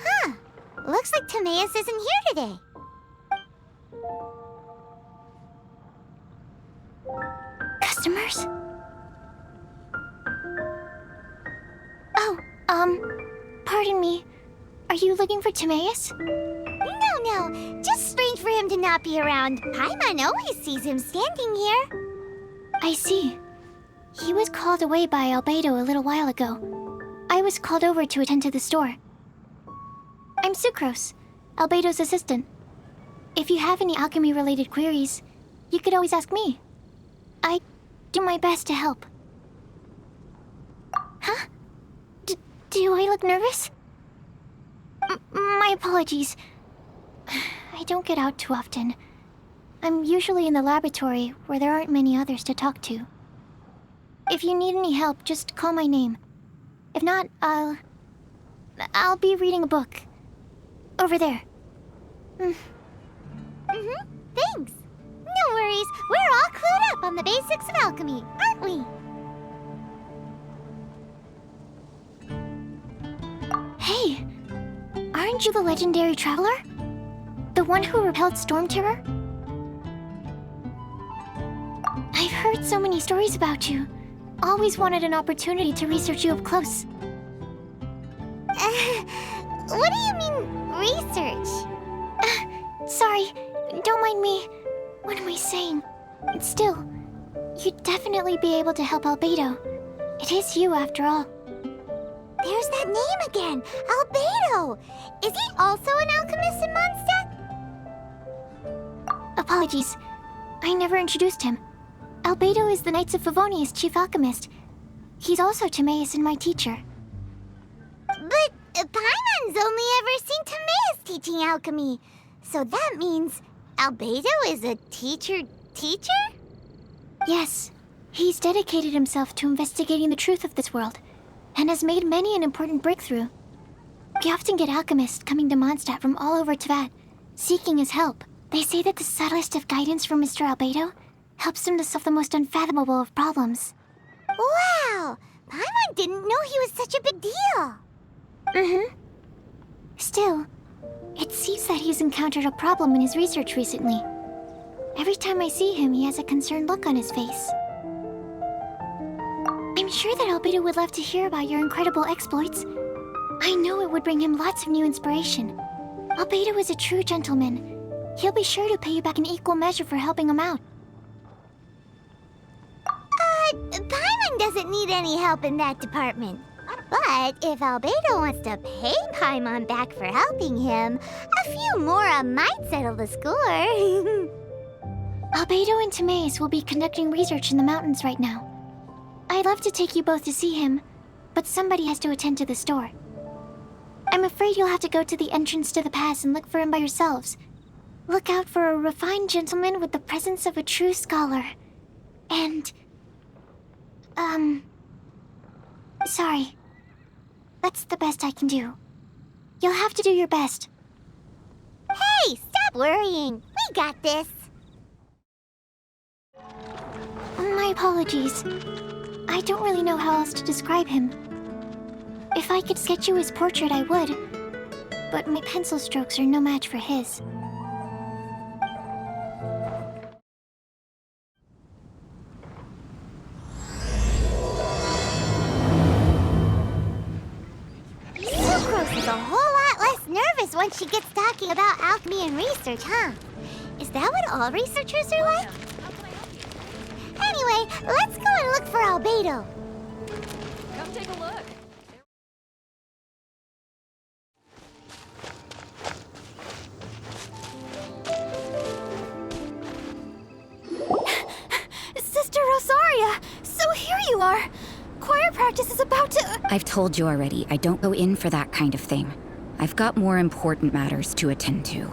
Huh. Looks like Timaeus isn't here today. Customers? Oh, pardon me. Are you looking for Timaeus? No. Just strange for him to not be around. Paimon always sees him standing here. I see. He was called away by Albedo a little while ago. I was called over to attend to the store. I'm Sucrose, Albedo's assistant. If you have any alchemy-related queries, you could always ask me. I do my best to help. Huh? Do I look nervous? My apologies. I don't get out too often. I'm usually in the laboratory where there aren't many others to talk to. If you need any help, just call my name. If not, I'll be reading a book. Over there. Thanks. No worries. We're all clued up on the basics of alchemy, aren't we? Hey, aren't you the legendary traveler? The one who repelled Storm Terror? I've heard so many stories about you. Always wanted an opportunity to research you up close. What do you mean, research? Sorry, don't mind me. What am I saying? Still, you'd definitely be able to help Albedo. It is you, after all. There's that name again, Albedo! Is he also an alchemist in Mondstadt? Apologies, I never introduced him. Albedo is the Knights of Favonia's chief alchemist. He's also Timaeus and my teacher. But Paimon's only ever seen Timaeus teaching alchemy. So that means Albedo is a teacher? Yes. He's dedicated himself to investigating the truth of this world, and has made many an important breakthrough. We often get alchemists coming to Mondstadt from all over Teyvat, seeking his help. They say that the subtlest of guidance from Mr. Albedo helps him to solve the most unfathomable of problems. Wow! Paimon didn't know he was such a big deal! Still, it seems that he's encountered a problem in his research recently. Every time I see him, he has a concerned look on his face. I'm sure that Albedo would love to hear about your incredible exploits. I know it would bring him lots of new inspiration. Albedo is a true gentleman. He'll be sure to pay you back in equal measure for helping him out. Paimon doesn't need any help in that department. But if Albedo wants to pay Paimon back for helping him, a few more might settle the score. Albedo and Timaeus will be conducting research in the mountains right now. I'd love to take you both to see him, but somebody has to attend to the store. I'm afraid you'll have to go to the entrance to the pass and look for him by yourselves. Look out for a refined gentleman with the presence of a true scholar. And... sorry. That's the best I can do. You'll have to do your best. Hey, stop worrying. We got this. My apologies. I don't really know how else to describe him. If I could sketch you his portrait, I would. But my pencil strokes are no match for his. Sucrose is a whole lot less nervous once she gets talking about alchemy and research, huh? Is that what all researchers are like? Anyway, let's go and look for Albedo. Come take a look. Sister Rosaria! So here you are! Choir practice is about to... I've told you already, I don't go in for that kind of thing. I've got more important matters to attend to.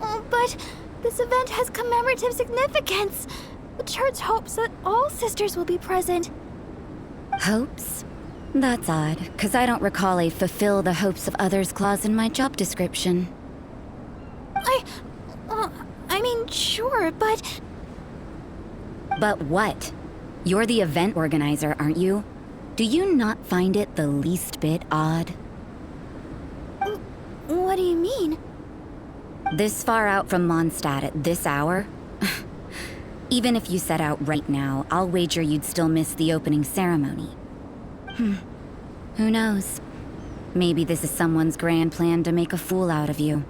Oh, but this event has commemorative significance. The church hopes that all sisters will be present. Hopes? That's odd, because I don't recall a fulfill the hopes of others clause in my job description. I mean, sure, but But what? You're the event organizer, aren't you? Do you not find it the least bit odd? What do you mean? This far out from Mondstadt at this hour? Even if you set out right now, I'll wager you'd still miss the opening ceremony. Who knows? Maybe this is someone's grand plan to make a fool out of you.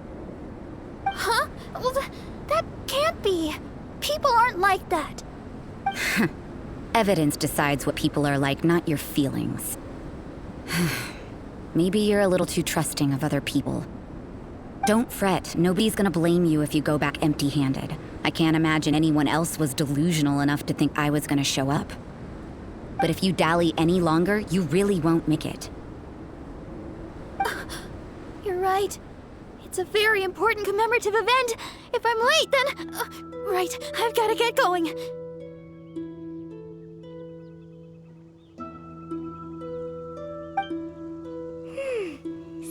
Huh? Well, that can't be. People aren't like that. Evidence decides what people are like, not your feelings. Maybe you're a little too trusting of other people. Don't fret, nobody's gonna blame you if you go back empty-handed. I can't imagine anyone else was delusional enough to think I was gonna show up. But if you dally any longer, you really won't make it. You're right. It's a very important commemorative event. If I'm late, then... right, I've gotta get going.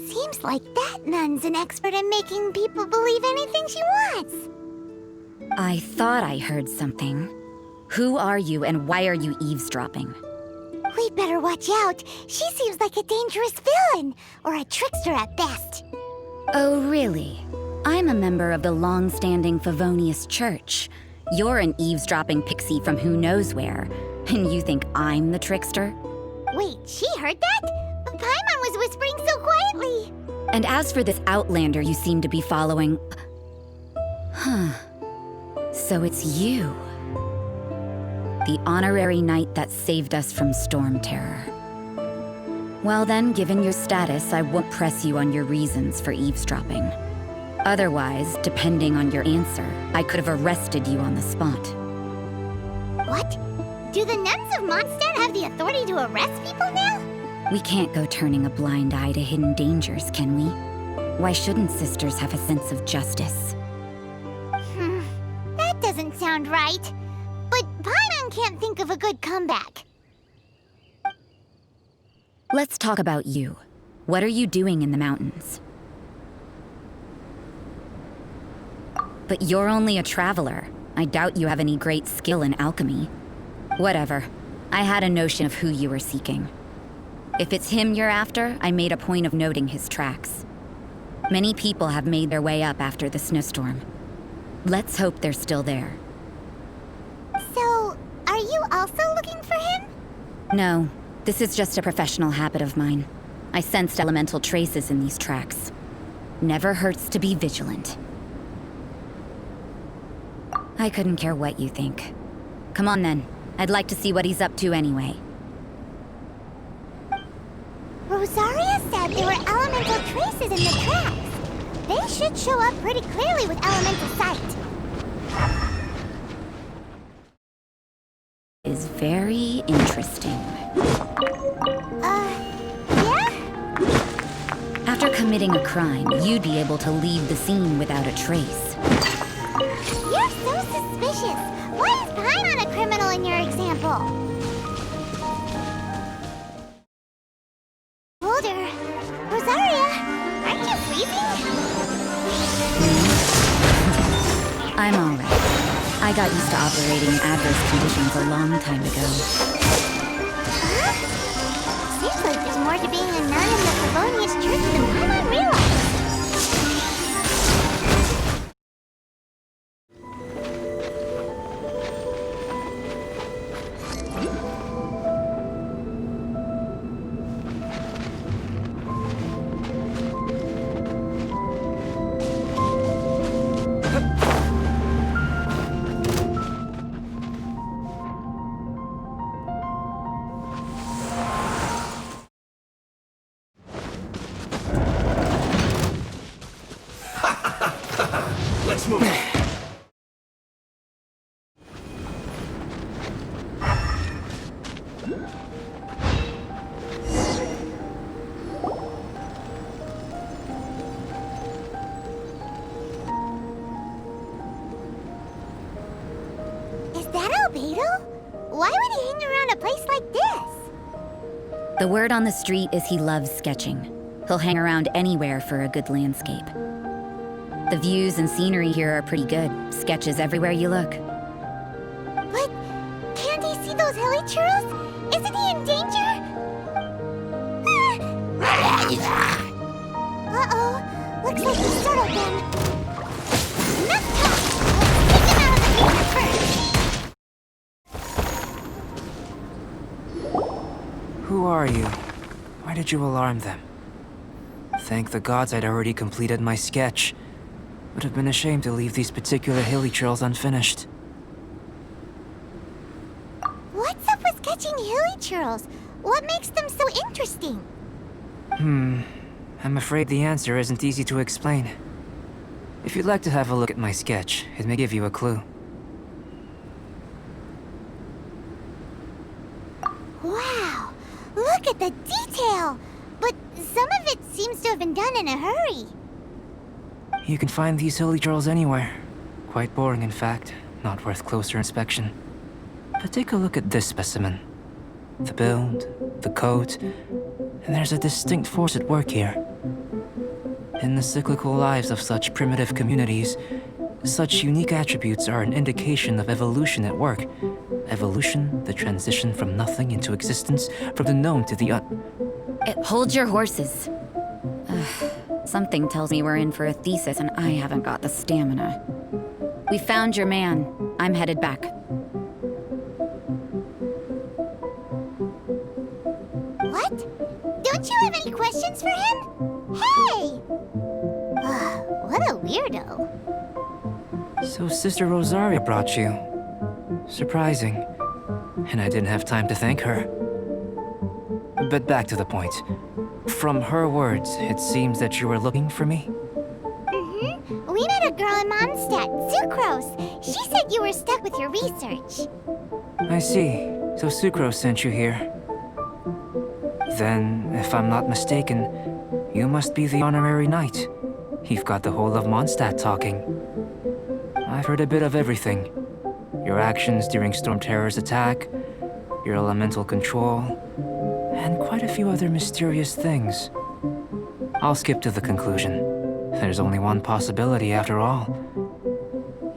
Seems like that nun's an expert in making people believe anything she wants. I thought I heard something. Who are you and why are you eavesdropping? We'd better watch out. She seems like a dangerous villain, or a trickster at best. Oh, really? I'm a member of the long-standing Favonius Church. You're an eavesdropping pixie from who knows where, and you think I'm the trickster? Wait, she heard that? Paimon was whispering so quietly. And as for this outlander you seem to be following... Huh. So it's you. The honorary knight that saved us from storm terror. Well then, given your status, I won't press you on your reasons for eavesdropping. Otherwise, depending on your answer, I could have arrested you on the spot. What? Do the nuns of Mondstadt have the authority to arrest people now? We can't go turning a blind eye to hidden dangers, can we? Why shouldn't sisters have a sense of justice? That doesn't sound right. But Paimon can't think of a good comeback. Let's talk about you. What are you doing in the mountains? But you're only a traveler. I doubt you have any great skill in alchemy. Whatever. I had a notion of who you were seeking. If it's him you're after, I made a point of noting his tracks. Many people have made their way up after the snowstorm. Let's hope they're still there. So, are you also looking for him? No, this is just a professional habit of mine. I sensed elemental traces in these tracks. Never hurts to be vigilant. I couldn't care what you think. Come on then. I'd like to see what he's up to anyway. Rosaria said there were elemental traces in the tracks. They should show up pretty clearly with elemental sight. Is very interesting. Yeah? After committing a crime, you'd be able to leave the scene without a trace. You're so suspicious. Why is Paimon a criminal in your example? Older. Rosaria, aren't you freezing? I'm alright. I got used to operating in adverse conditions a long time ago. Huh? Seems like there's more to being a nun in the Favonius Church than Paimon realized. Let's move. Is that Albedo? Why would he hang around a place like this? The word on the street is he loves sketching. He'll hang around anywhere for a good landscape. The views and scenery here are pretty good. Sketches everywhere you look. But can't he see those hilly churros? Isn't he in danger? Uh-oh. Looks like we startled them. Enough talk! Let's take them out of the picture first. Who are you? Why did you alarm them? Thank the gods I'd already completed my sketch. Would have been ashamed to leave these particular hilly trails unfinished. What's up with sketching hilly churls? What makes them so interesting? I'm afraid the answer isn't easy to explain. If you'd like to have a look at my sketch, it may give you a clue. Wow! Look at the detail! But some of it seems to have been done in a hurry. You can find these hilly trails anywhere. Quite boring, in fact. Not worth closer inspection. But take a look at this specimen. The build, the coat, and there's a distinct force at work here. In the cyclical lives of such primitive communities, such unique attributes are an indication of evolution at work. Evolution, the transition from nothing into existence, from the known to the Hold your horses. Something tells me we're in for a thesis and I haven't got the stamina. We found your man. I'm headed back. What? Don't you have any questions for him? Hey! What a weirdo. So Sister Rosaria brought you. Surprising. And I didn't have time to thank her. But back to the point. From her words, it seems that you were looking for me? We met a girl in Mondstadt, Sucrose. She said you were stuck with your research. I see. So Sucrose sent you here. Then, if I'm not mistaken, you must be the honorary knight. You've got the whole of Mondstadt talking. I've heard a bit of everything. Your actions during Storm Terror's attack, your elemental control, and quite a few other mysterious things. I'll skip to the conclusion. There's only one possibility after all.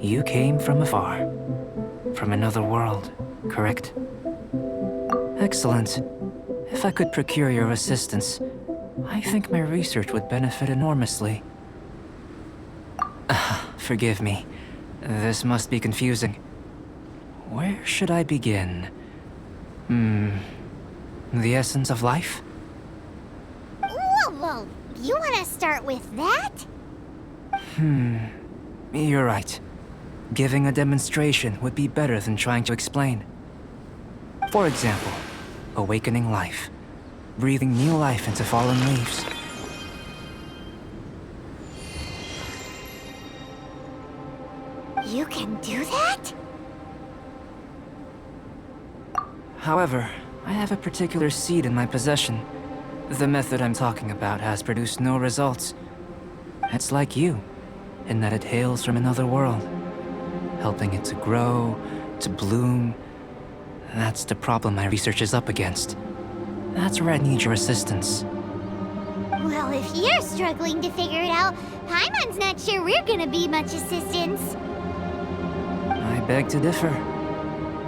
You came from afar. From another world, correct? Excellent. If I could procure your assistance, I think my research would benefit enormously. Forgive me. This must be confusing. Where should I begin? The essence of life? Whoa. You want to start with that? You're right. Giving a demonstration would be better than trying to explain. For example, awakening life. Breathing new life into fallen leaves. You can do that? However, I have a particular seed in my possession. The method I'm talking about has produced no results. It's like you, in that it hails from another world. Helping it to grow, to bloom. That's the problem my research is up against. That's where I need your assistance. Well, if you're struggling to figure it out, Paimon's not sure we're gonna be much assistance. I beg to differ.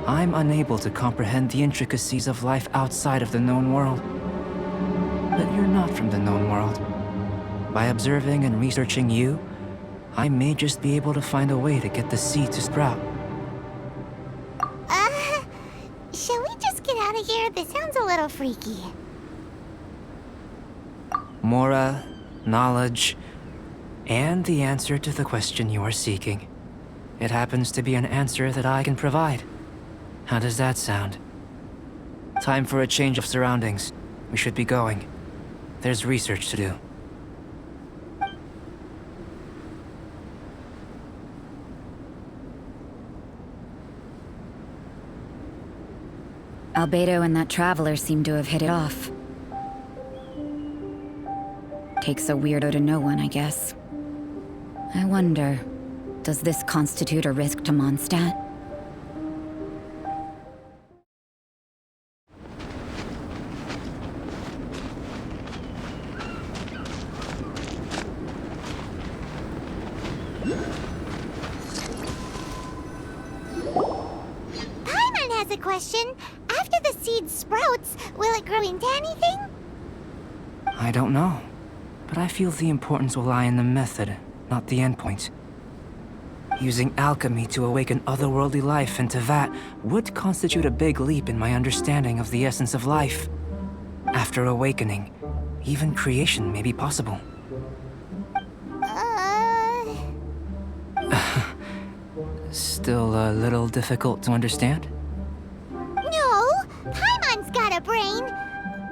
I'm unable to comprehend the intricacies of life outside of the known world. But you're not from the known world. By observing and researching you, I may just be able to find a way to get the seed to sprout. Shall we just get out of here? This sounds a little freaky. Mora, knowledge, and the answer to the question you are seeking. It happens to be an answer that I can provide. How does that sound? Time for a change of surroundings. We should be going. There's research to do. Albedo and that traveler seem to have hit it off. Takes a weirdo to know one, I guess. I wonder, does this constitute a risk to Mondstadt? Paimon has a question. After the seed sprouts, will it grow into anything? I don't know. But I feel the importance will lie in the method, not the endpoint. Using alchemy to awaken otherworldly life into that would constitute a big leap in my understanding of the essence of life. After awakening, even creation may be possible. Still a little difficult to understand? No, Paimon's got a brain.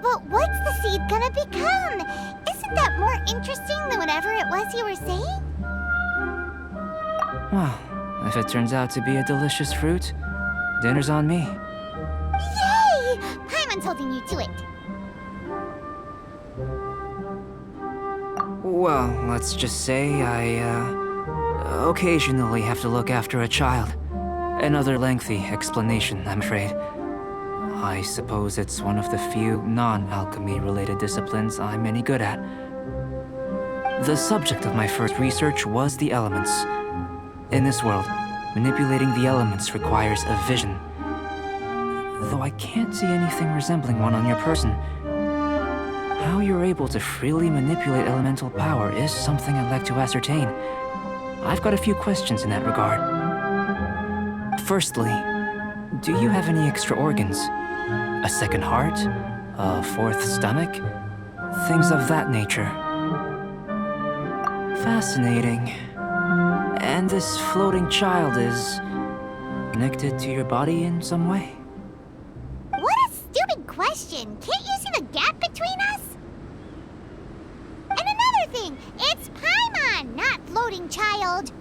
But what's the seed gonna become? Isn't that more interesting than whatever it was you were saying? Well, if it turns out to be a delicious fruit, dinner's on me. Yay! Paimon's holding you to it. Well, let's just say I, occasionally have to look after a child. Another lengthy explanation, I'm afraid. I suppose it's one of the few non-alchemy related disciplines I'm any good at. The subject of my first research was the elements. In this world, manipulating the elements requires a vision. Though I can't see anything resembling one on your person, how you're able to freely manipulate elemental power is something I'd like to ascertain. I've got a few questions in that regard. Firstly, do you have any extra organs? A second heart? A fourth stomach? Things of that nature. Fascinating. And this floating child is connected to your body in some way? What a stupid question. Can't you see the gap between us? And another thing, it's Paimon, not floating child.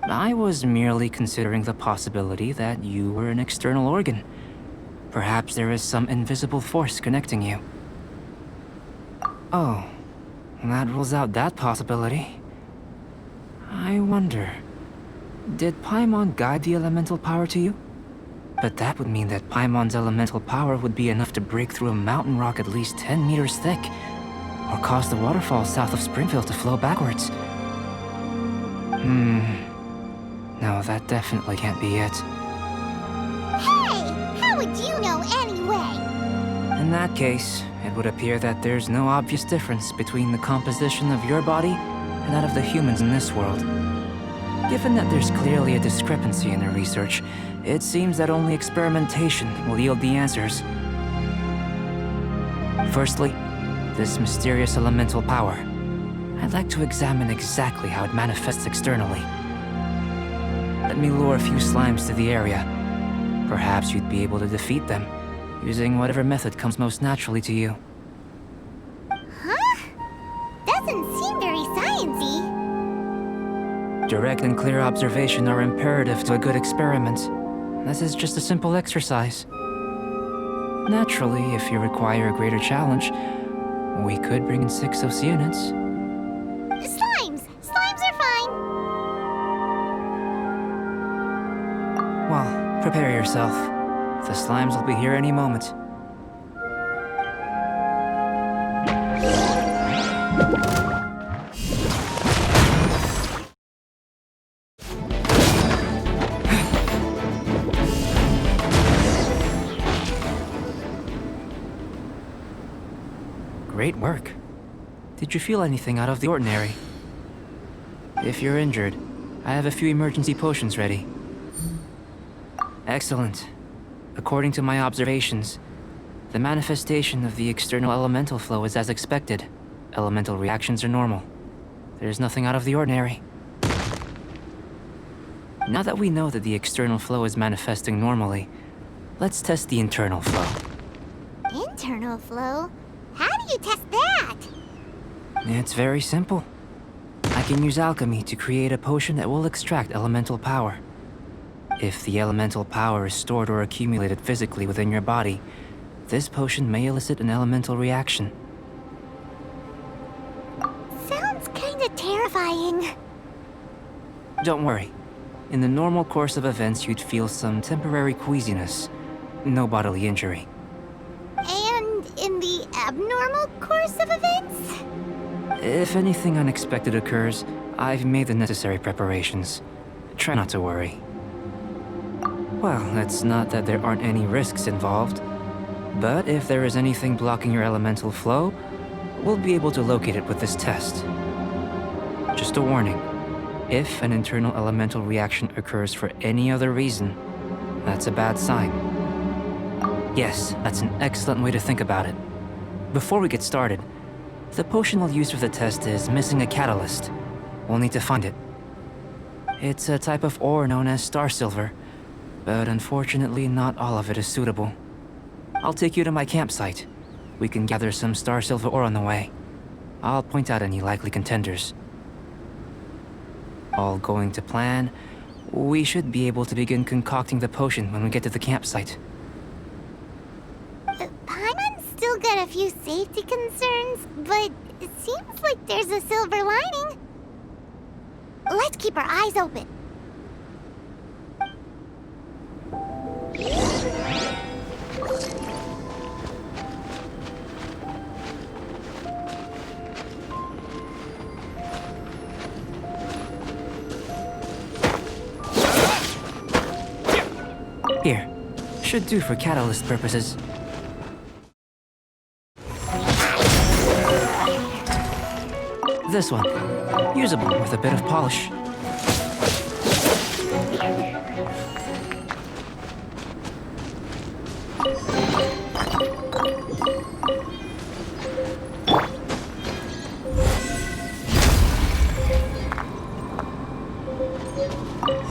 I was merely considering the possibility that you were an external organ. Perhaps there is some invisible force connecting you. Oh, that rules out that possibility. I wonder, did Paimon guide the elemental power to you? But that would mean that Paimon's elemental power would be enough to break through a mountain rock at least 10 meters thick, or cause the waterfall south of Springfield to flow backwards. No, that definitely can't be it. Hey, how would you know anyway? In that case, it would appear that there's no obvious difference between the composition of your body and that of the humans in this world. Given that there's clearly a discrepancy in the research, it seems that only experimentation will yield the answers. Firstly, this mysterious elemental power. I'd like to examine exactly how it manifests externally. Let me lure a few slimes to the area. Perhaps you'd be able to defeat them, using whatever method comes most naturally to you. Huh? Doesn't seem very sciencey. Direct and clear observation are imperative to a good experiment. This is just a simple exercise. Naturally, if you require a greater challenge, we could bring in 6 Oceanids. Slimes! Slimes are fine! Well, prepare yourself. The slimes will be here any moment. Great work. Did you feel anything out of the ordinary? If you're injured, I have a few emergency potions ready. Excellent. According to my observations, the manifestation of the external elemental flow is as expected. Elemental reactions are normal. There's nothing out of the ordinary. Now that we know that the external flow is manifesting normally, let's test the internal flow. Internal flow? How do you test that? It's very simple. I can use alchemy to create a potion that will extract elemental power. If the elemental power is stored or accumulated physically within your body, this potion may elicit an elemental reaction. Sounds kinda terrifying. Don't worry. In the normal course of events, you'd feel some temporary queasiness. No bodily injury. And in the abnormal course of events? If anything unexpected occurs, I've made the necessary preparations. Try not to worry. Well, it's not that there aren't any risks involved. But if there is anything blocking your elemental flow, we'll be able to locate it with this test. Just a warning. If an internal elemental reaction occurs for any other reason, that's a bad sign. Yes, that's an excellent way to think about it. Before we get started, the potion we'll use for the test is missing a catalyst. We'll need to find it. It's a type of ore known as star silver, but unfortunately not all of it is suitable. I'll take you to my campsite. We can gather some star silver ore on the way. I'll point out any likely contenders. All going to plan, we should be able to begin concocting the potion when we get to the campsite. Paimon's still got a few safety concerns, but it seems like there's a silver lining. Let's keep our eyes open. Here, should do for catalyst purposes. This one, usable with a bit of polish.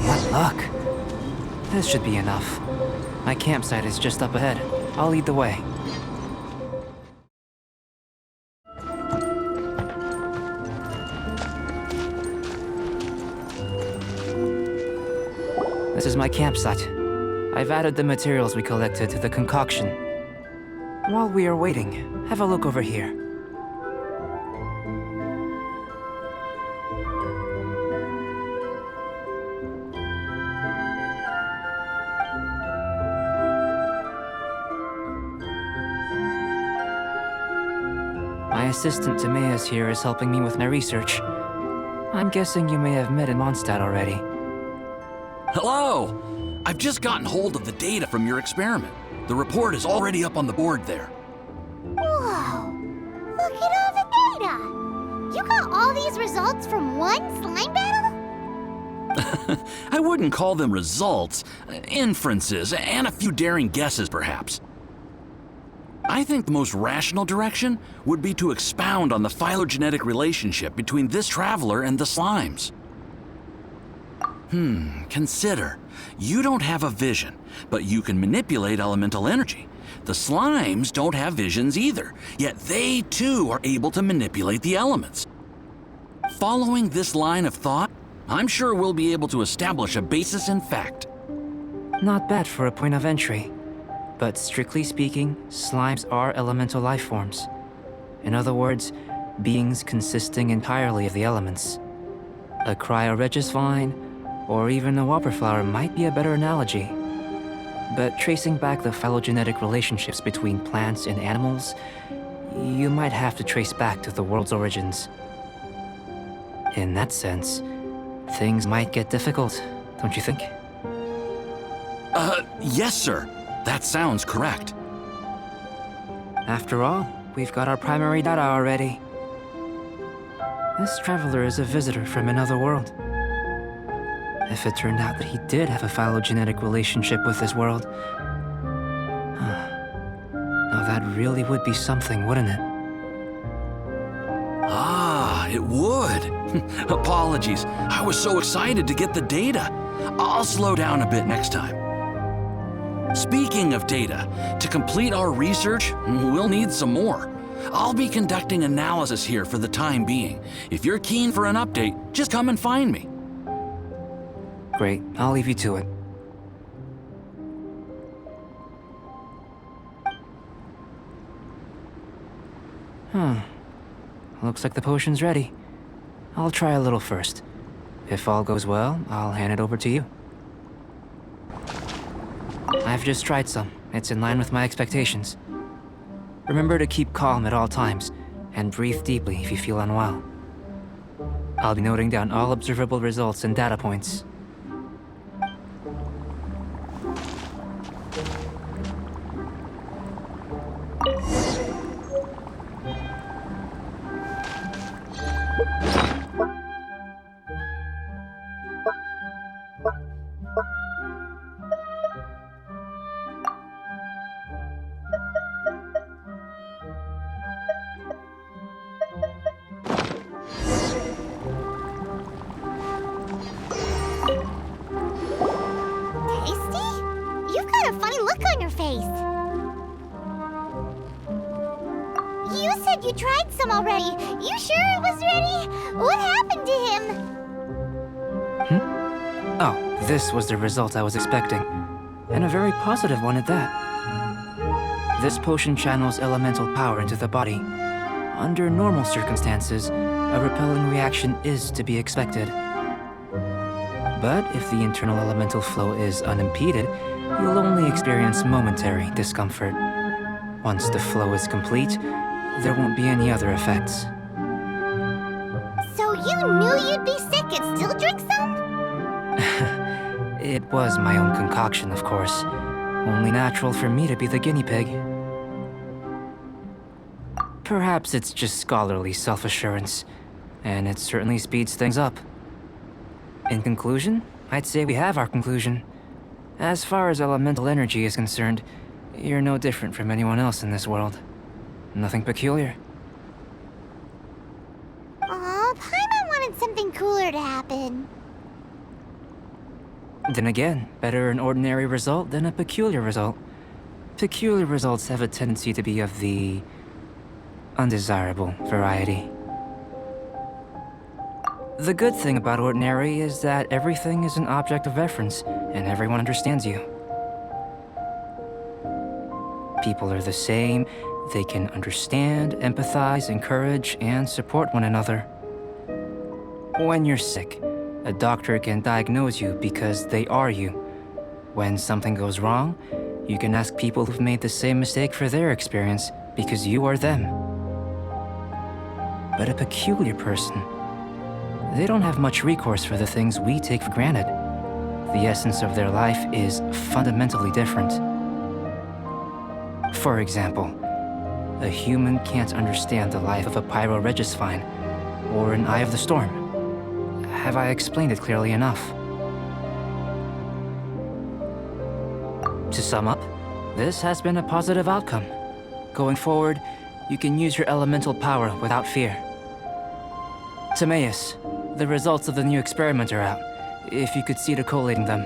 What luck. This should be enough. My campsite is just up ahead. I'll lead the way. This is my campsite. I've added the materials we collected to the concoction. While we are waiting, have a look over here. My assistant Timaeus here is helping me with my research. I'm guessing you may have met in Mondstadt already. Hello! I've just gotten hold of the data from your experiment. The report is already up on the board there. Whoa! Look at all the data! You got all these results from one slime battle? I wouldn't call them results, inferences, and a few daring guesses perhaps. I think the most rational direction would be to expound on the phylogenetic relationship between this traveler and the slimes. Consider. You don't have a vision, but you can manipulate elemental energy. The slimes don't have visions either, yet they too are able to manipulate the elements. Following this line of thought, I'm sure we'll be able to establish a basis in fact. Not bad for a point of entry. But strictly speaking, slimes are elemental life forms. In other words, beings consisting entirely of the elements. A cryoregis vine, or even a whopperflower might be a better analogy. But tracing back the phylogenetic relationships between plants and animals, you might have to trace back to the world's origins. In that sense, things might get difficult, don't you think? Yes, sir. That sounds correct. After all, we've got our primary data already. This traveler is a visitor from another world. If it turned out that he did have a phylogenetic relationship with this world, now that really would be something, wouldn't it? Ah, it would. Apologies. I was so excited to get the data. I'll slow down a bit next time. Speaking of data, to complete our research, we'll need some more. I'll be conducting analysis here for the time being. If you're keen for an update, just come and find me. Great, I'll leave you to it. Looks like the potion's ready. I'll try a little first. If all goes well, I'll hand it over to you. I've just tried some. It's in line with my expectations. Remember to keep calm at all times, and breathe deeply if you feel unwell. I'll be noting down all observable results and data points. said you tried some already. You sure it was ready? What happened to him? Oh, this was the result I was expecting. And a very positive one at that. This potion channels elemental power into the body. Under normal circumstances, a repelling reaction is to be expected. But if the internal elemental flow is unimpeded, you'll only experience momentary discomfort. Once the flow is complete, there won't be any other effects. So you knew you'd be sick and still drink some? It was my own concoction, of course. Only natural for me to be the guinea pig. Perhaps it's just scholarly self-assurance, and it certainly speeds things up. In conclusion, I'd say we have our conclusion. As far as elemental energy is concerned, you're no different from anyone else in this world. Nothing peculiar. Aw, Paimon wanted something cooler to happen. Then again, better an ordinary result than a peculiar result. Peculiar results have a tendency to be of the undesirable variety. The good thing about ordinary is that everything is an object of reference, and everyone understands you. People are the same. They can understand, empathize, encourage, and support one another. When you're sick, a doctor can diagnose you because they are you. When something goes wrong, you can ask people who've made the same mistake for their experience because you are them. But a peculiar person, they don't have much recourse for the things we take for granted. The essence of their life is fundamentally different. For example, a human can't understand the life of a pyroregisvine or an eye of the storm. Have I explained it clearly enough? To sum up, this has been a positive outcome. Going forward, you can use your elemental power without fear. Timaeus, the results of the new experiment are out. If you could see to collating them.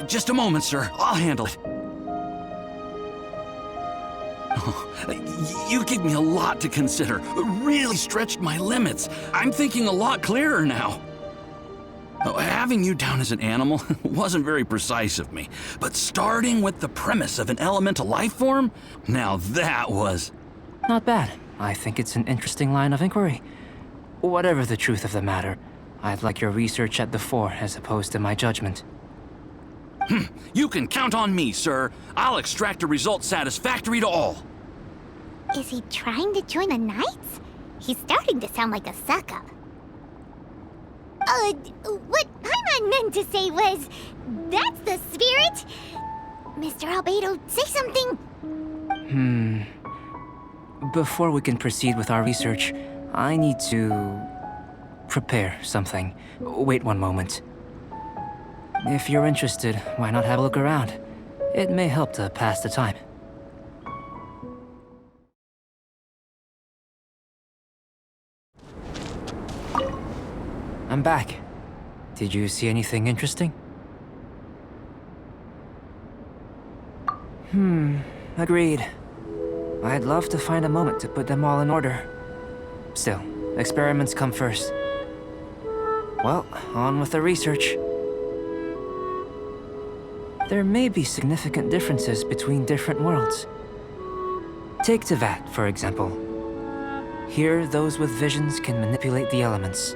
Just a moment, sir. I'll handle it. You gave me a lot to consider. Really stretched my limits. I'm thinking a lot clearer now. Having you down as an animal wasn't very precise of me, but starting with the premise of an elemental life form, now that was... Not bad. I think it's an interesting line of inquiry. Whatever the truth of the matter, I'd like your research at the fore as opposed to my judgment. You can count on me, sir. I'll extract a result satisfactory to all. Is he trying to join the Knights? He's starting to sound like a suck-up. What Paimon meant to say was, that's the spirit! Mr. Albedo, say something! Before we can proceed with our research, I need to prepare something. Wait one moment. If you're interested, why not have a look around? It may help to pass the time. I'm back. Did you see anything interesting? Agreed. I'd love to find a moment to put them all in order. Still, experiments come first. Well, on with the research. There may be significant differences between different worlds. Take Tevat, for example. Here, those with visions can manipulate the elements.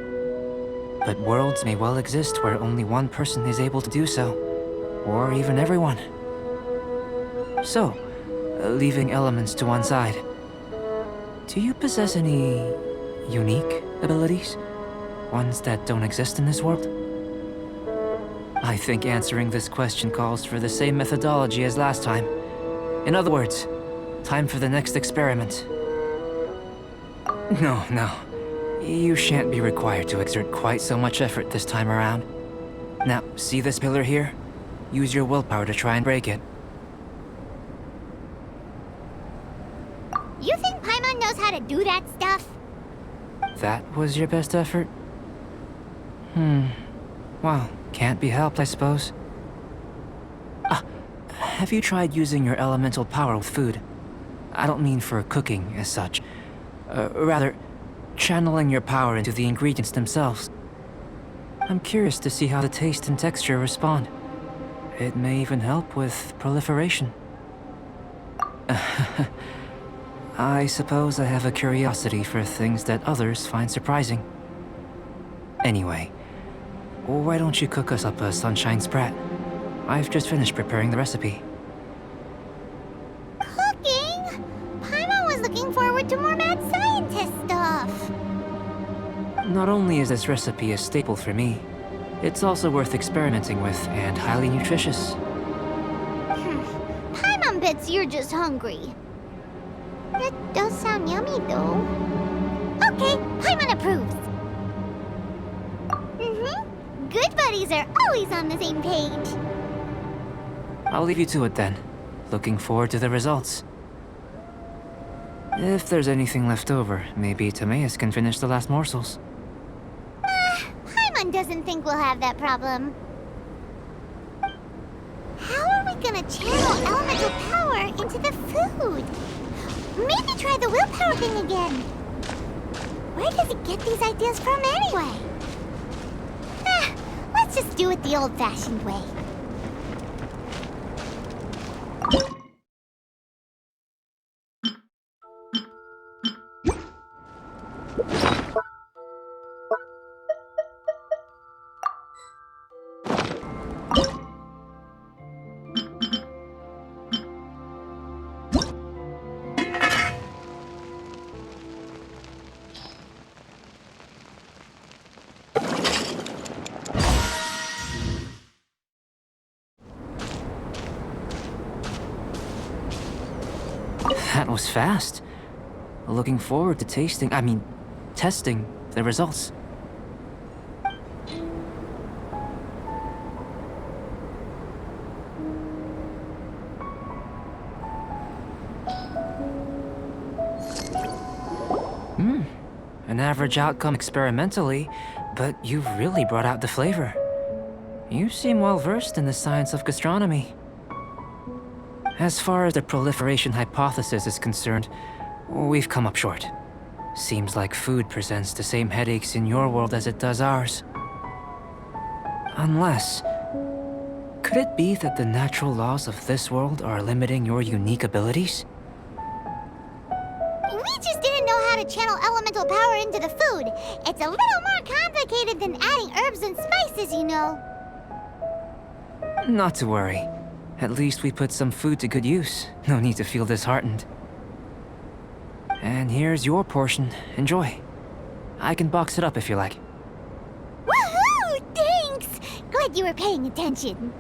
But worlds may well exist where only one person is able to do so, or even everyone. So, leaving elements to one side, do you possess any unique abilities? Ones that don't exist in this world? I think answering this question calls for the same methodology as last time. In other words, time for the next experiment. No. You shan't be required to exert quite so much effort this time around. Now, see this pillar here? Use your willpower to try and break it. You think Paimon knows how to do that stuff? That was your best effort? Well, can't be helped, I suppose. Have you tried using your elemental power with food? I don't mean for cooking as such. Rather, channeling your power into the ingredients themselves. I'm curious to see how the taste and texture respond. It may even help with proliferation. I suppose I have a curiosity for things that others find surprising. Anyway, why don't you cook us up a sunshine sprat? I've just finished preparing the recipe. Cooking? Paimon was looking forward to more mad scientist stuff. Not only is this recipe a staple for me, it's also worth experimenting with and highly nutritious. Paimon bets you're just hungry. It does sound yummy, though. Okay, Paimon approves. Good buddies are always on the same page. I'll leave you to it then. Looking forward to the results. If there's anything left over, maybe Timaeus can finish the last morsels. Paimon doesn't think we'll have that problem. How are we gonna channel elemental power into the food? Maybe try the willpower thing again. Where does it get these ideas from anyway? Let's just do it the old-fashioned way. That was fast. Looking forward to testing the results. An average outcome experimentally, but you've really brought out the flavor. You seem well versed in the science of gastronomy. As far as the proliferation hypothesis is concerned, we've come up short. Seems like food presents the same headaches in your world as it does ours. Unless... could it be that the natural laws of this world are limiting your unique abilities? We just didn't know how to channel elemental power into the food. It's a little more complicated than adding herbs and spices, you know. Not to worry. At least we put some food to good use. No need to feel disheartened. And here's your portion. Enjoy. I can box it up if you like. Woohoo! Thanks! Glad you were paying attention.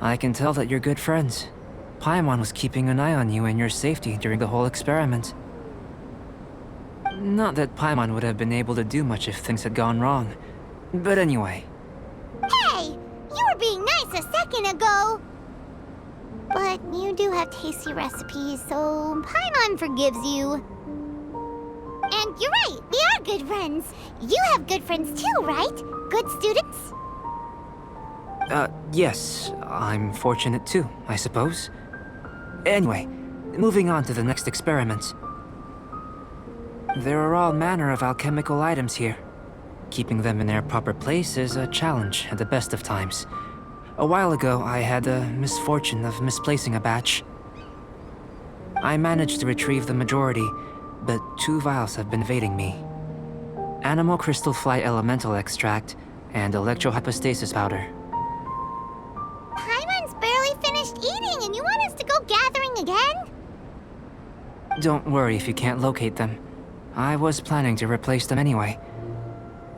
I can tell that you're good friends. Paimon was keeping an eye on you and your safety during the whole experiment. Not that Paimon would have been able to do much if things had gone wrong. But anyway. Hey! You were being nice a second ago! But you do have tasty recipes, so Paimon forgives you. And you're right, we are good friends. You have good friends too, right? Good students? Yes. I'm fortunate too, I suppose. Anyway, moving on to the next experiment. There are all manner of alchemical items here. Keeping them in their proper place is a challenge at the best of times. A while ago, I had the misfortune of misplacing a batch. I managed to retrieve the majority, but 2 vials have been evading me. Animal crystal fly elemental extract and electrohypostasis powder. Paimon's barely finished eating and you want us to go gathering again? Don't worry if you can't locate them. I was planning to replace them anyway.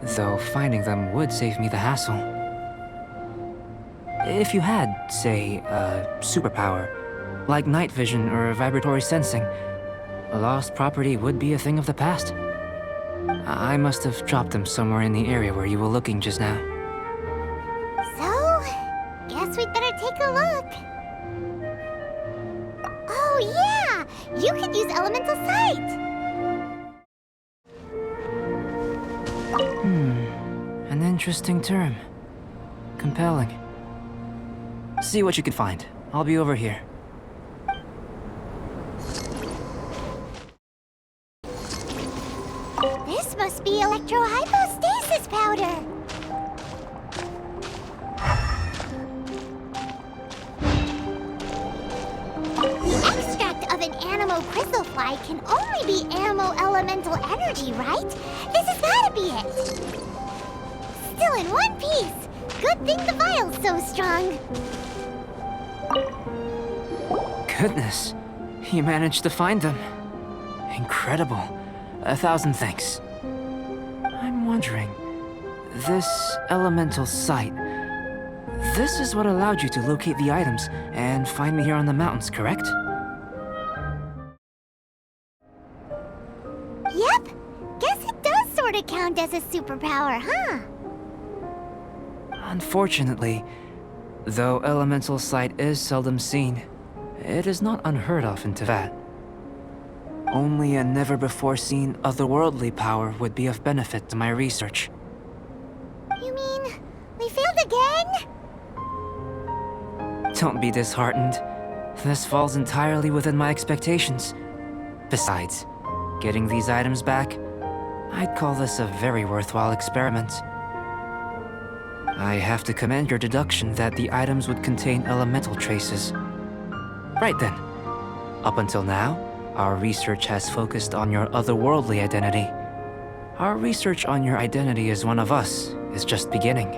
Though finding them would save me the hassle. If you had, say, a superpower, like night vision or vibratory sensing, a lost property would be a thing of the past. I must have dropped them somewhere in the area where you were looking just now. So, guess we'd better take a look. Oh yeah! You could use elemental sight! An interesting term. Compelling. See what you can find. I'll be over here. This must be electrohypostasis powder. The extract of an animo crystal fly can only be animo elemental energy, right? This has gotta be it. Still in one piece. Good thing the vial's so strong. Goodness, you managed to find them. Incredible. 1,000 thanks. I'm wondering, this elemental sight, this is what allowed you to locate the items and find me here on the mountains, correct? Yep. Guess it does sort of count as a superpower, huh? Unfortunately, though elemental sight is seldom seen, it is not unheard of in Teyvat. Only a never-before-seen otherworldly power would be of benefit to my research. You mean, we failed again? Don't be disheartened. This falls entirely within my expectations. Besides, getting these items back, I'd call this a very worthwhile experiment. I have to commend your deduction that the items would contain elemental traces. Right then. Up until now, our research has focused on your otherworldly identity. Our research on your identity as one of us is just beginning.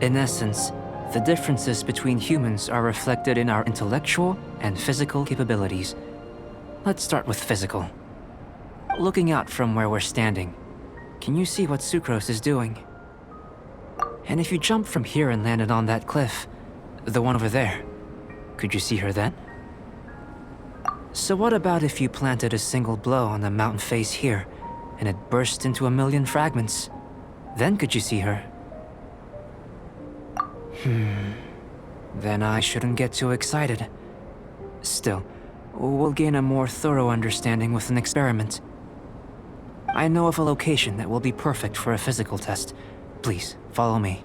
In essence, the differences between humans are reflected in our intellectual and physical capabilities. Let's start with physical. Looking out from where we're standing, can you see what Sucrose is doing? And if you jumped from here and landed on that cliff, the one over there, could you see her then? So what about if you planted a single blow on the mountain face here, and it burst into 1,000,000 fragments? Then could you see her? Then I shouldn't get too excited. Still, we'll gain a more thorough understanding with an experiment. I know of a location that will be perfect for a physical test. Please, follow me.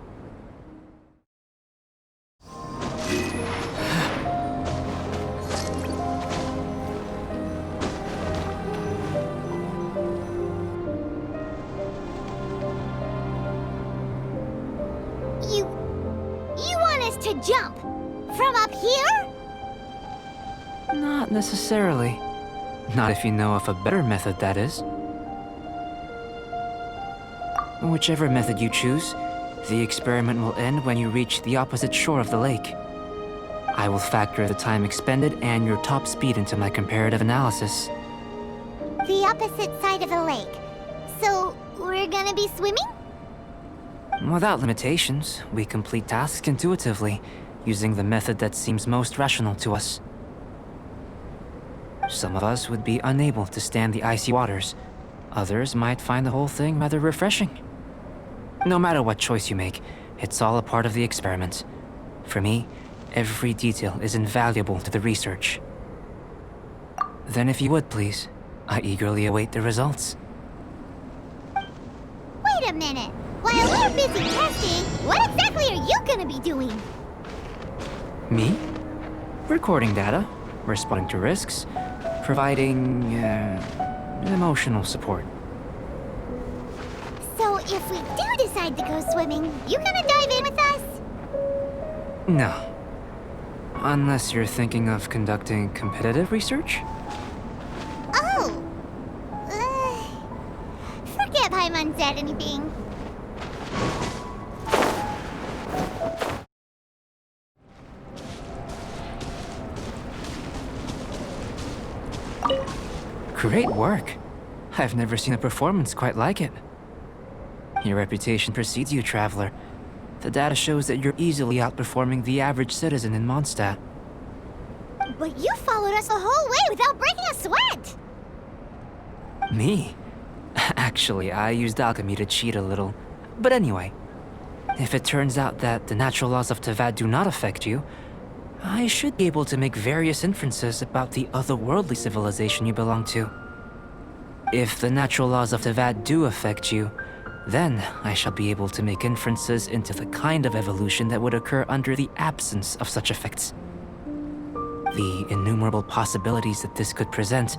You want us to jump? From up here? Not necessarily. Not if you know of a better method, that is. Whichever method you choose, the experiment will end when you reach the opposite shore of the lake. I will factor the time expended and your top speed into my comparative analysis. The opposite side of the lake. So, we're gonna be swimming? Without limitations, we complete tasks intuitively, using the method that seems most rational to us. Some of us would be unable to stand the icy waters. Others might find the whole thing rather refreshing. No matter what choice you make, it's all a part of the experiment. For me, every detail is invaluable to the research. Then if you would please, I eagerly await the results. Wait a minute. While we're busy testing, what exactly are you gonna be doing? Me? Recording data, responding to risks, providing, emotional support. So if we do decide to go swimming, you gonna dive in with us? No. Unless you're thinking of conducting competitive research? Oh! Forget Paimon said anything. Great work. I've never seen a performance quite like it. Your reputation precedes you, Traveler. The data shows that you're easily outperforming the average citizen in Mondstadt. But you followed us the whole way without breaking a sweat! Me? Actually, I used alchemy to cheat a little. But anyway, if it turns out that the natural laws of Teyvat do not affect you, I should be able to make various inferences about the otherworldly civilization you belong to. If the natural laws of Teyvat do affect you, Then I shall be able to make inferences into the kind of evolution that would occur under the absence of such effects. The innumerable possibilities that this could present,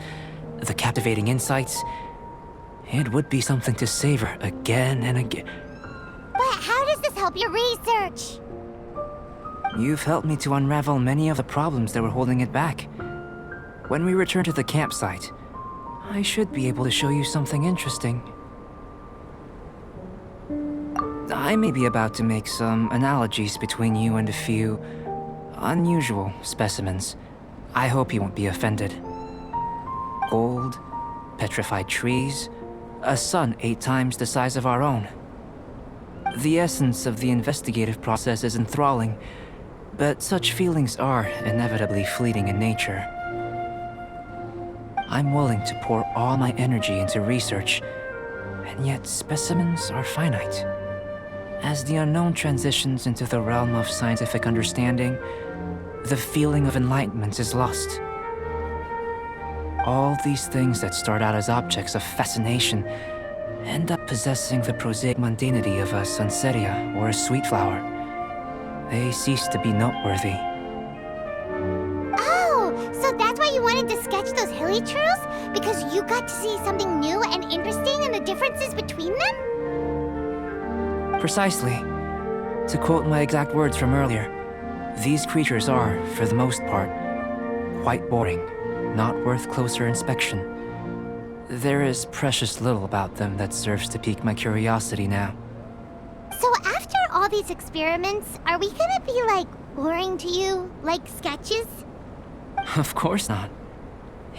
the captivating insights, it would be something to savor again and again. But how does this help your research? You've helped me to unravel many of the problems that were holding it back. When we return to the campsite, I should be able to show you something interesting. I may be about to make some analogies between you and a few unusual specimens. I hope you won't be offended. Gold, petrified trees, a sun 8 times the size of our own. The essence of the investigative process is enthralling, but such feelings are inevitably fleeting in nature. I'm willing to pour all my energy into research, and yet specimens are finite. As the unknown transitions into the realm of scientific understanding, the feeling of enlightenment is lost. All these things that start out as objects of fascination end up possessing the prosaic mundanity of a sunsetia or a sweet flower. They cease to be noteworthy. Oh, so that's why you wanted to sketch those hilly trails? Because you got to see something new and interesting and the differences between them? Precisely. To quote my exact words from earlier, these creatures are, for the most part, quite boring, not worth closer inspection. There is precious little about them that serves to pique my curiosity now. So after all these experiments, are we gonna be, like, boring to you? Like sketches? Of course not.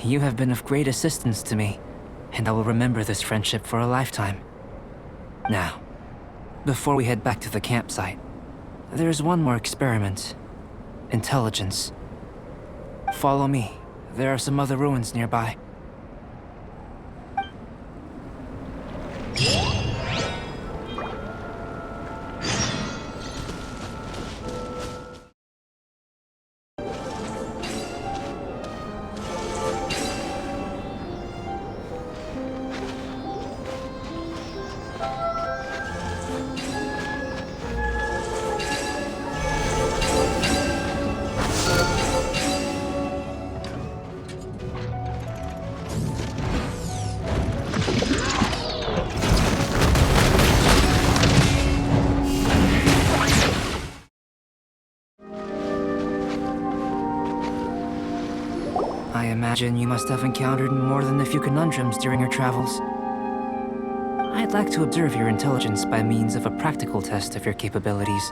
You have been of great assistance to me, and I will remember this friendship for a lifetime. Now, before we head back to the campsite, there's one more experiment. Intelligence. Follow me. There are some other ruins nearby. I imagine you must have encountered more than a few conundrums during your travels. I'd like to observe your intelligence by means of a practical test of your capabilities,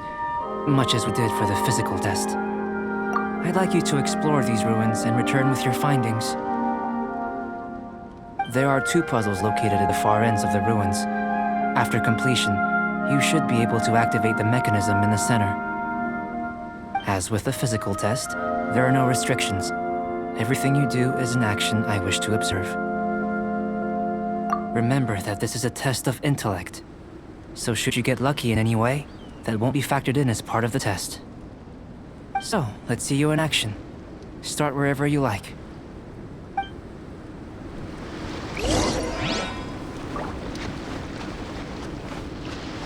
much as we did for the physical test. I'd like you to explore these ruins and return with your findings. There are 2 puzzles located at the far ends of the ruins. After completion, you should be able to activate the mechanism in the center. As with the physical test, there are no restrictions. Everything you do is an action I wish to observe. Remember that this is a test of intellect, so should you get lucky in any way, that won't be factored in as part of the test. So, let's see you in action. Start wherever you like.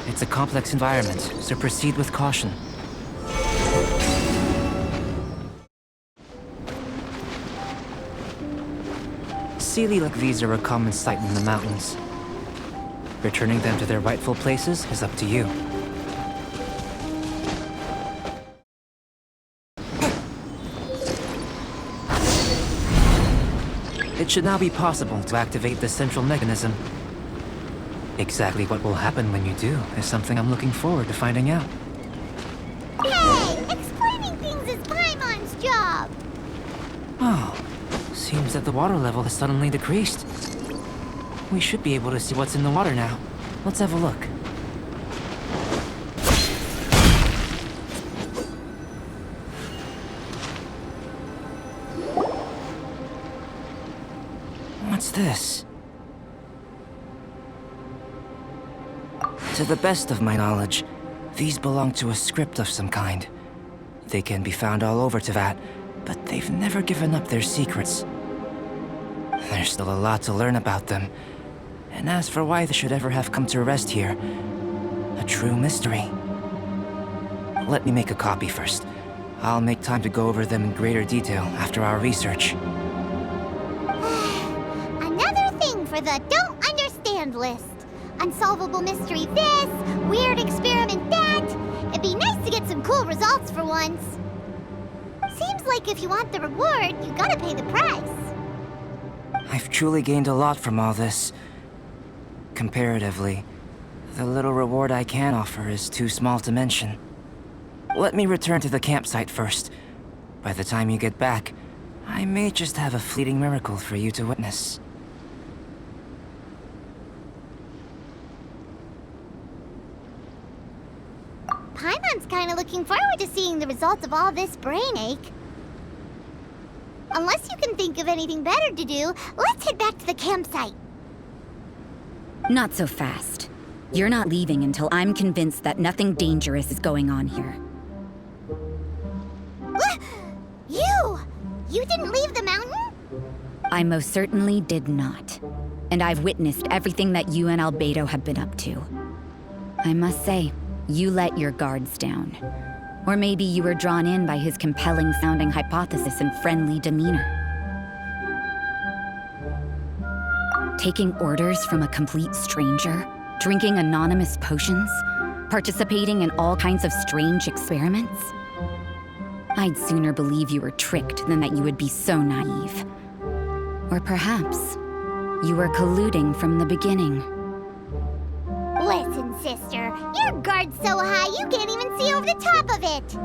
It's a complex environment, so proceed with caution. Sealy like these are a common sight in the mountains. Returning them to their rightful places is up to you. It should now be possible to activate the central mechanism. Exactly what will happen when you do is something I'm looking forward to finding out. Hey! Explaining things is Paimon's job! Oh, seems that the water level has suddenly decreased. We should be able to see what's in the water now. Let's have a look. What's this? To the best of my knowledge, these belong to a script of some kind. They can be found all over Teyvat, but they've never given up their secrets. There's still a lot to learn about them, And as for why they should ever have come to rest here, a true mystery. Let me make a copy first. I'll make time to go over them in greater detail after our research. Another thing for the don't understand list. Unsolvable mystery this, weird experiment that. It'd be nice to get some cool results for once. Seems like if you want the reward, you gotta pay the price. I've truly gained a lot from all this. Comparatively, the little reward I can offer is too small to mention. Let me return to the campsite first. By the time you get back, I may just have a fleeting miracle for you to witness. Paimon's kinda looking forward to seeing the results of all this brain ache. Unless you can think of anything better to do, let's head back to the campsite. Not so fast. You're not leaving until I'm convinced that nothing dangerous is going on here. You didn't leave the mountain? I most certainly did not. And I've witnessed everything that you and Albedo have been up to. I must say, you let your guards down. Or maybe you were drawn in by his compelling-sounding hypothesis and friendly demeanor. Taking orders from a complete stranger, drinking anonymous potions, participating in all kinds of strange experiments? I'd sooner believe you were tricked than that you would be so naive. Or perhaps, you were colluding from the beginning. Listen, sister, your guard's so high you can't even see over the top of it.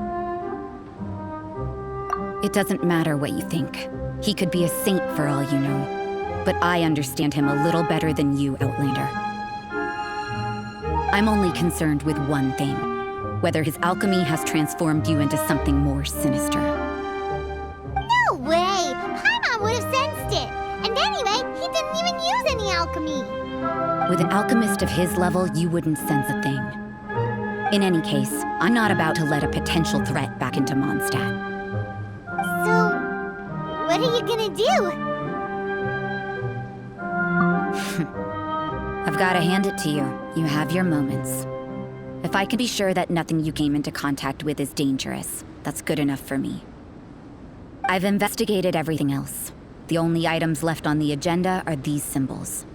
It doesn't matter what you think. He could be a saint for all you know. But I understand him a little better than you, Outlander. I'm only concerned with one thing. Whether his alchemy has transformed you into something more sinister. No way! Paimon would have sensed it! And anyway, he didn't even use any alchemy! With an alchemist of his level, you wouldn't sense a thing. In any case, I'm not about to let a potential threat back into Mondstadt. So, what are you gonna do? I've gotta hand it to you. You have your moments. If I can be sure that nothing you came into contact with is dangerous, that's good enough for me. I've investigated everything else. The only items left on the agenda are these symbols.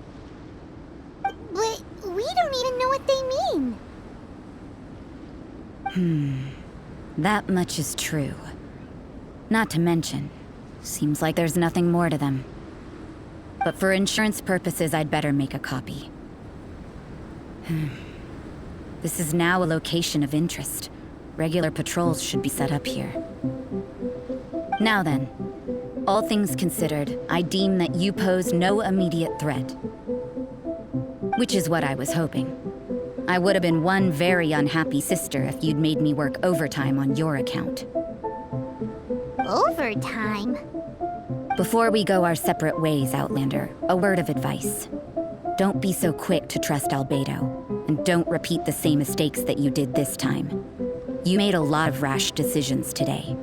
But we don't even know what they mean. That much is true. Not to mention, seems like there's nothing more to them. But for insurance purposes, I'd better make a copy. This is now a location of interest. Regular patrols should be set up here. Now then, all things considered, I deem that you pose no immediate threat. Which is what I was hoping. I would have been one very unhappy sister if you'd made me work overtime on your account. Overtime? Before we go our separate ways, Outlander, a word of advice. Don't be so quick to trust Albedo, and don't repeat the same mistakes that you did this time. You made a lot of rash decisions today.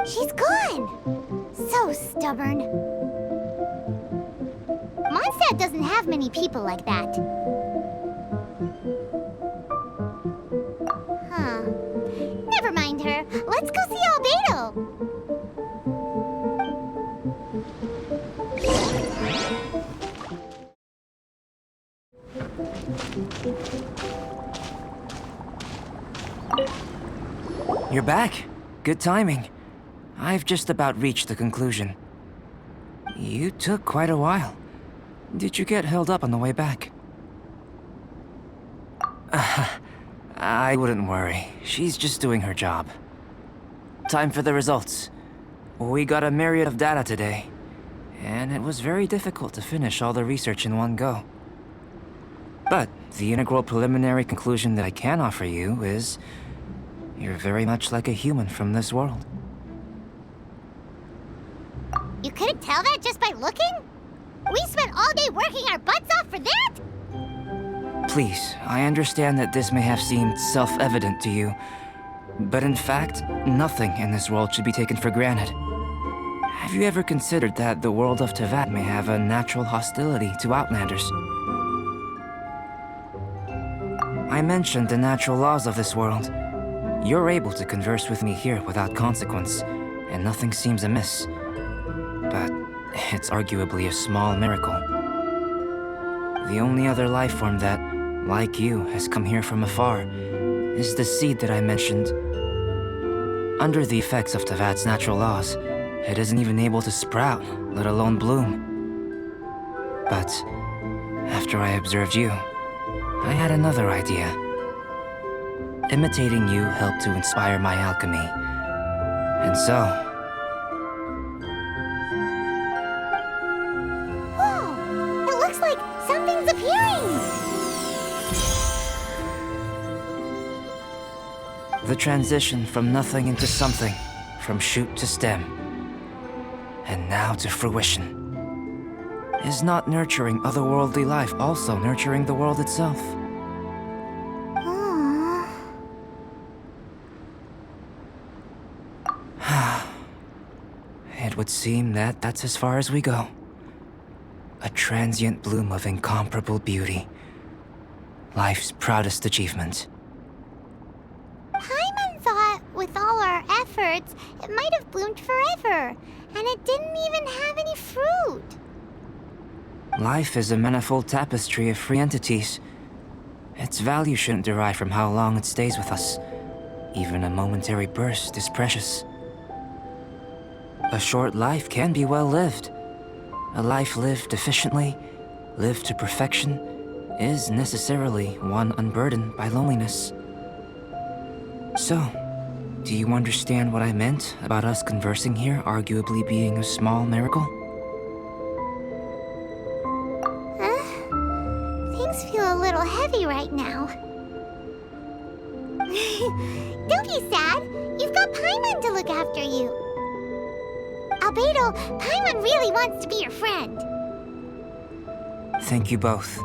She's gone! So stubborn. Mondstadt doesn't have many people like that. Huh. Never mind her. Let's go see Albedo! You're back. Good timing. I've just about reached the conclusion. You took quite a while. Did you get held up on the way back? I wouldn't worry. She's just doing her job. Time for the results. We got a myriad of data today, and it was very difficult to finish all the research in one go. But the integral preliminary conclusion that I can offer you is you're very much like a human from this world. You couldn't tell that just by looking? We spent all day working our butts off for that? Please, I understand that this may have seemed self-evident to you, but in fact, nothing in this world should be taken for granted. Have you ever considered that the world of Teyvat may have a natural hostility to Outlanders? I mentioned the natural laws of this world. You're able to converse with me here without consequence, and nothing seems amiss. But it's arguably a small miracle. The only other life form that, like you, has come here from afar is the seed that I mentioned. Under the effects of Teyvat's natural laws, it isn't even able to sprout, let alone bloom. But after I observed you, I had another idea. Imitating you helped to inspire my alchemy. And so... Whoa! It looks like something's appearing! The transition from nothing into something, from shoot to stem, and now to fruition. Is not nurturing otherworldly life also nurturing the world itself? It would seem that that's as far as we go. A transient bloom of incomparable beauty. Life's proudest achievement. Paimon thought, with all our efforts, it might have bloomed forever, and it didn't even have any fruit. Life is a manifold tapestry of free entities. Its value shouldn't derive from how long it stays with us. Even a momentary burst is precious. A short life can be well lived. A life lived efficiently, lived to perfection, is necessarily one unburdened by loneliness. So, do you understand what I meant about us conversing here arguably being a small miracle? Things feel a little heavy right now. Don't be sad. You've got Paimon to look after you. Albedo, Paimon really wants to be your friend. Thank you both.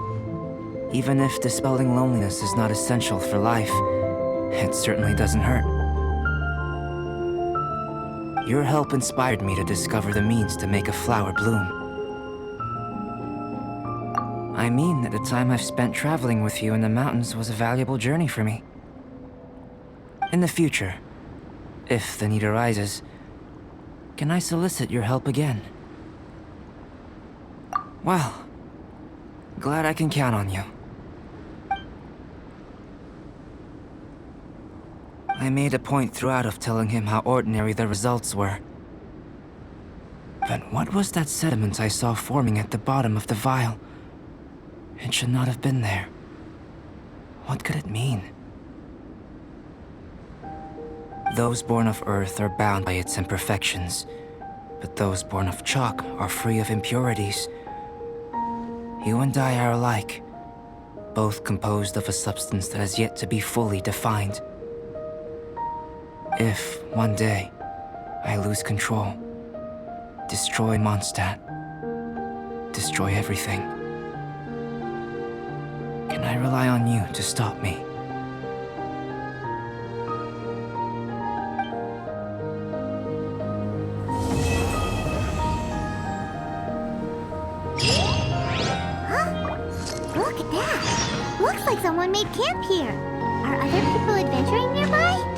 Even if dispelling loneliness is not essential for life, it certainly doesn't hurt. Your help inspired me to discover the means to make a flower bloom. I mean that the time I've spent traveling with you in the mountains was a valuable journey for me. In the future, if the need arises, can I solicit your help again? Well, glad I can count on you. I made a point throughout of telling him how ordinary the results were. But what was that sediment I saw forming at the bottom of the vial? It should not have been there. What could it mean? Those born of Earth are bound by its imperfections, but those born of chalk are free of impurities. You and I are alike, both composed of a substance that has yet to be fully defined. If, one day, I lose control, destroy Mondstadt, destroy everything, can I rely on you to stop me? Look at that! Looks like someone made camp here. Are other people adventuring nearby?